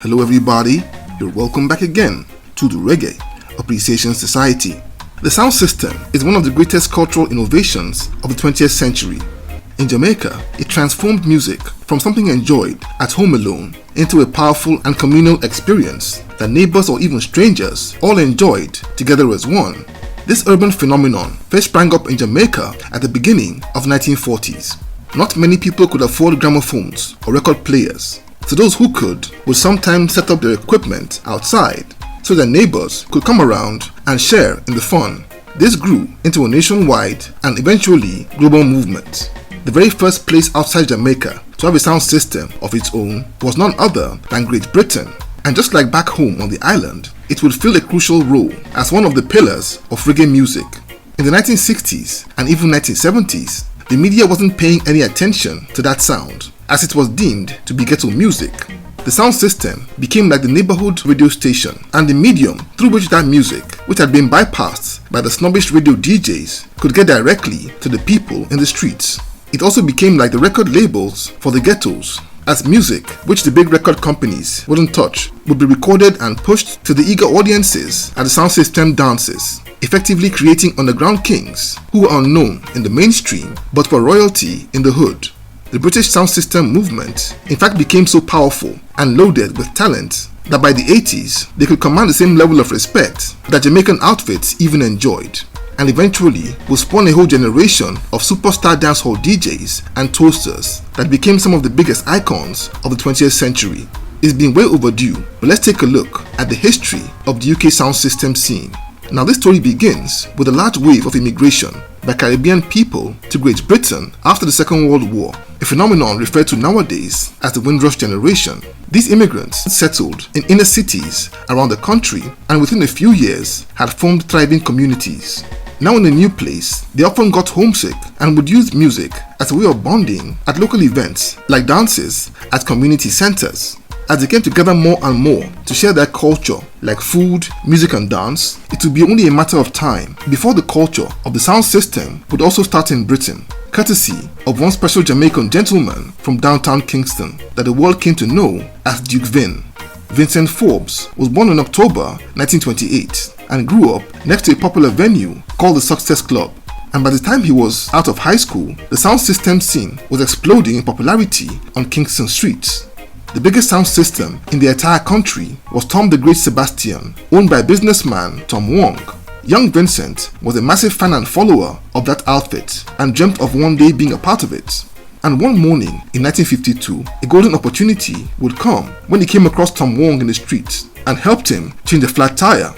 Hello everybody, you're welcome back again to the Reggae Appreciation Society. The sound system is one of the greatest cultural innovations of the 20th century. In Jamaica, it transformed music from something enjoyed at home alone into a powerful and communal experience that neighbors or even strangers all enjoyed together as one. This urban phenomenon first sprang up in Jamaica at the beginning of the 1940s. Not many people could afford gramophones or record players. So those who could would sometimes set up their equipment outside so their neighbors could come around and share in the fun. This grew into a nationwide and eventually global movement. The very first place outside Jamaica to have a sound system of its own was none other than Great Britain. And just like back home on the island, it would fill a crucial role as one of the pillars of reggae music. In the 1960s and even 1970s, the media wasn't paying any attention to that sound, as it was deemed to be ghetto music. The sound system became like the neighborhood radio station and the medium through which that music, which had been bypassed by the snobbish radio DJs, could get directly to the people in the streets. It also became like the record labels for the ghettos, as music, which the big record companies wouldn't touch, would be recorded and pushed to the eager audiences at the sound system dances, effectively creating underground kings who were unknown in the mainstream but were royalty in the hood. The British sound system movement in fact became so powerful and loaded with talent that by the 80s they could command the same level of respect that Jamaican outfits even enjoyed, and eventually would spawn a whole generation of superstar dancehall DJs and toasters that became some of the biggest icons of the 20th century. It's been way overdue, but let's take a look at the history of the UK sound system scene. Now this story begins with a large wave of immigration by Caribbean people to Great Britain after the Second World War, a phenomenon referred to nowadays as the Windrush generation. These immigrants settled in inner cities around the country and within a few years had formed thriving communities. Now in a new place, they often got homesick and would use music as a way of bonding at local events like dances at community centers. As they came together more and more to share their culture like food, music and dance, it would be only a matter of time before the culture of the sound system would also start in Britain, courtesy of one special Jamaican gentleman from downtown Kingston that the world came to know as Duke Vin. Vincent Forbes was born in October 1928 and grew up next to a popular venue called the Success Club. And by the time he was out of high school, the sound system scene was exploding in popularity on Kingston streets. The biggest sound system in the entire country was Tom the Great Sebastian, owned by businessman Tom Wong. Young Vincent was a massive fan and follower of that outfit and dreamt of one day being a part of it. And one morning in 1952, a golden opportunity would come when he came across Tom Wong in the street and helped him change a flat tire.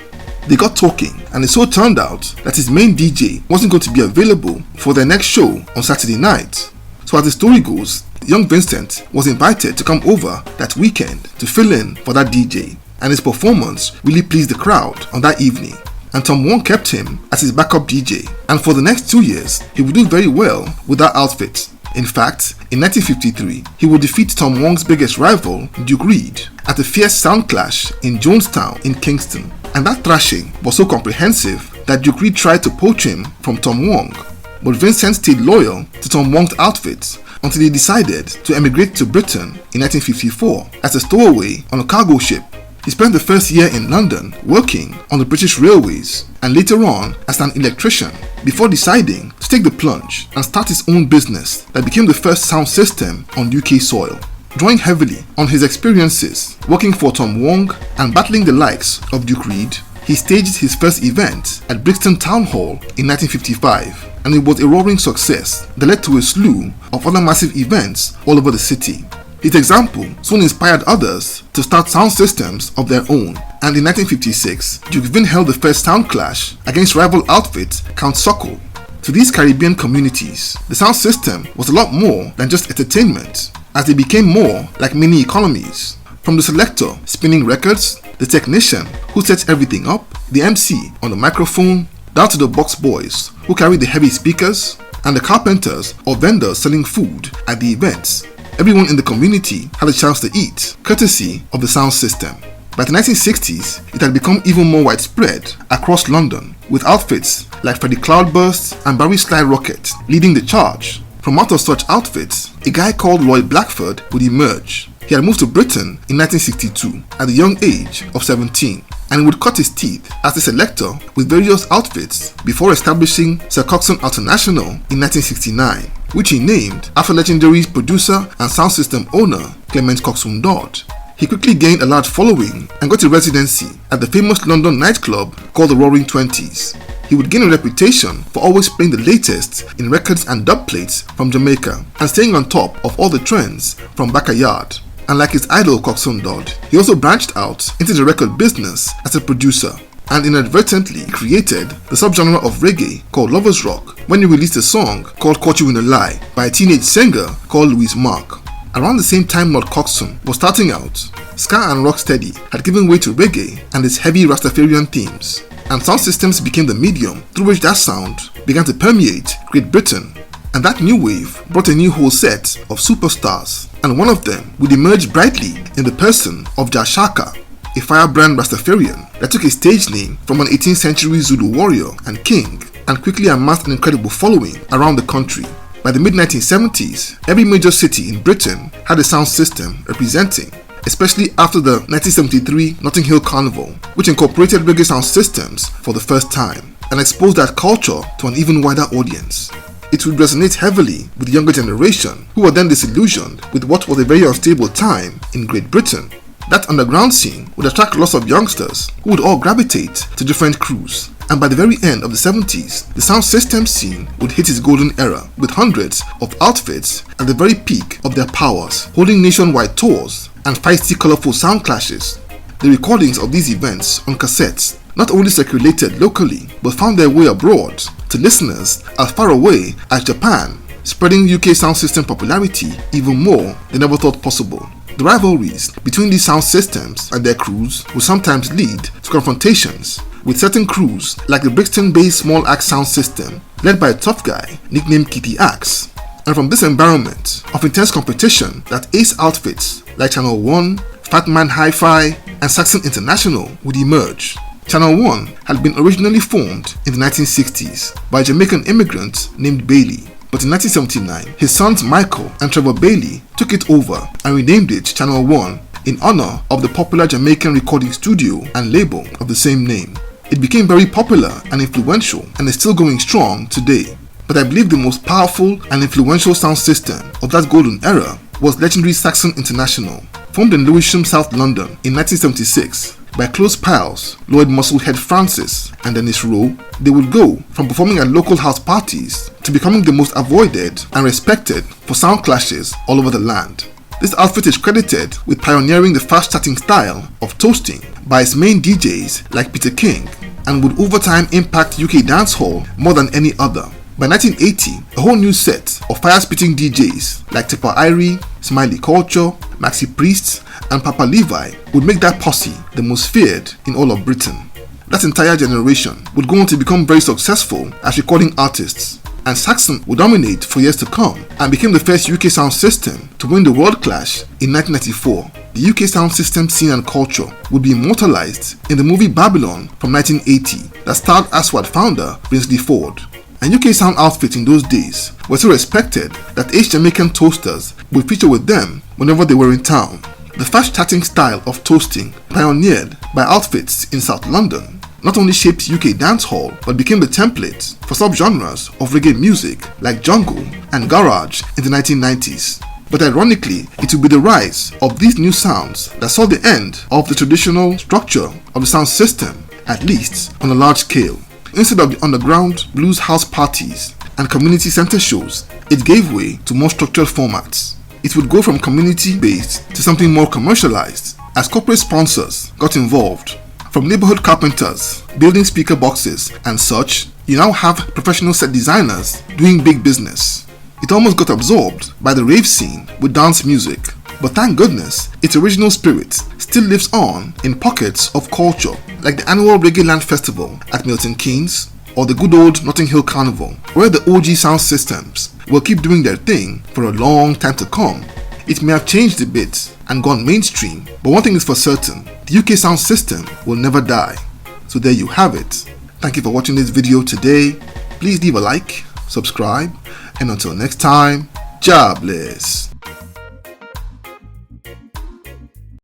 They got talking, and it so turned out that his main DJ wasn't going to be available for their next show on Saturday night. So as the story goes, young Vincent was invited to come over that weekend to fill in for that DJ, and his performance really pleased the crowd on that evening. And Tom Wong kept him as his backup DJ, and for the next 2 years, he would do very well with that outfit. In fact, in 1953, he would defeat Tom Wong's biggest rival, Duke Reid, at a fierce sound clash in Jonestown in Kingston. And that thrashing was so comprehensive that Duke Reid tried to poach him from Tom Wong, but Vincent stayed loyal to Tom Wong's outfit until he decided to emigrate to Britain in 1954 as a stowaway on a cargo ship. He spent the first year in London working on the British Railways and later on as an electrician before deciding to take the plunge and start his own business that became the first sound system on UK soil. Drawing heavily on his experiences working for Tom Wong and battling the likes of Duke Reid, he staged his first event at Brixton Town Hall in 1955, and it was a roaring success that led to a slew of other massive events all over the city. His example soon inspired others to start sound systems of their own, and in 1956, Duke Vin held the first sound clash against rival outfit Count Sokol. To these Caribbean communities, the sound system was a lot more than just entertainment, as they became more like mini economies. From the selector spinning records, the technician who sets everything up, the MC on the microphone, down to the box boys who carry the heavy speakers, and the carpenters or vendors selling food at the events. Everyone in the community had a chance to eat, courtesy of the sound system. By the 1960s, it had become even more widespread across London, with outfits like Freddie Cloudburst and Barry Sly Rocket leading the charge. From out of such outfits, a guy called Lloyd Blackford would emerge. He had moved to Britain in 1962 at the young age of 17, and he would cut his teeth as a selector with various outfits before establishing Sir Coxsone International in 1969, which he named after legendary producer and sound system owner Clement Coxsone Dodd. He quickly gained a large following and got a residency at the famous London nightclub called the Roaring Twenties. He would gain a reputation for always playing the latest in records and dub plates from Jamaica and staying on top of all the trends from Backyard. And like his idol Coxsone Dodd, he also branched out into the record business as a producer and inadvertently created the subgenre of reggae called Lovers Rock when he released a song called Caught You in a Lie by a teenage singer called Louise Mark. Around the same time Lord Coxsone was starting out, ska and rocksteady had given way to reggae and its heavy Rastafarian themes, and sound systems became the medium through which that sound began to permeate Great Britain. And that new wave brought a new whole set of superstars, and one of them would emerge brightly in the person of Jah Shaka, a firebrand Rastafarian that took his stage name from an 18th century Zulu warrior and king, and quickly amassed an incredible following around the country. By the mid-1970s, every major city in Britain had a sound system representing, especially after the 1973 Notting Hill Carnival, which incorporated reggae sound systems for the first time and exposed that culture to an even wider audience. It would resonate heavily with the younger generation, who were then disillusioned with what was a very unstable time in Great Britain. That underground scene would attract lots of youngsters who would all gravitate to different crews, and by the very end of the 70s, the sound system scene would hit its golden era with hundreds of outfits at the very peak of their powers, holding nationwide tours and feisty colorful sound clashes. The recordings of these events on cassettes not only circulated locally but found their way abroad to listeners as far away as Japan, spreading UK sound system popularity even more than ever thought possible. The rivalries between these sound systems and their crews would sometimes lead to confrontations, with certain crews like the Brixton-based Small Axe sound system led by a tough guy nicknamed Kitty Axe. And from this environment of intense competition that ace outfits like Channel 1, Fat Man Hi-Fi and Saxon International would emerge. Channel 1 had been originally formed in the 1960s by a Jamaican immigrant named Bailey, but in 1979 his sons Michael and Trevor Bailey took it over and renamed it Channel 1 in honor of the popular Jamaican recording studio and label of the same name. It became very popular and influential and is still going strong today. But I believe the most powerful and influential sound system of that golden era was legendary Saxon International, formed in Lewisham, South London in 1976 by close pals Lloyd Musclehead Francis and Dennis Rowe. They would go from performing at local house parties to becoming the most avoided and respected for sound clashes all over the land. This outfit is credited with pioneering the fast-chatting style of toasting by its main DJs like Peter King, and would over time impact UK dancehall more than any other. By 1980, a whole new set of fire-spitting DJs like Tipper Irie, Smiley Culture, Maxi Priest, and Papa Levi would make that posse the most feared in all of Britain. That entire generation would go on to become very successful as recording artists, and Saxon would dominate for years to come and became the first UK sound system to win the World Clash in 1994. The UK sound system scene and culture would be immortalized in the movie Babylon from 1980 that starred Aswad founder Brinsley Ford. And UK sound outfits in those days were so respected that Ace Jamaican toasters would feature with them whenever they were in town. The fast-chatting style of toasting, pioneered by outfits in South London, not only shaped UK dancehall but became the template for subgenres of reggae music like jungle and garage in the 1990s. But ironically, it would be the rise of these new sounds that saw the end of the traditional structure of the sound system, at least on a large scale. Instead of the underground blues house parties and community center shows, it gave way to more structured formats. It would go from community-based to something more commercialized as corporate sponsors got involved. From neighborhood carpenters, building speaker boxes and such, you now have professional set designers doing big business. It almost got absorbed by the rave scene with dance music, but thank goodness its original spirit still lives on in pockets of culture like the annual Reggae Land Festival at Milton Keynes or the good old Notting Hill Carnival, where the OG sound systems will keep doing their thing for a long time to come. It may have changed a bit and gone mainstream, but one thing is for certain, the UK sound system will never die. So there you have it. Thank you for watching this video today. Please leave a like, subscribe, and until next time, Jah bless.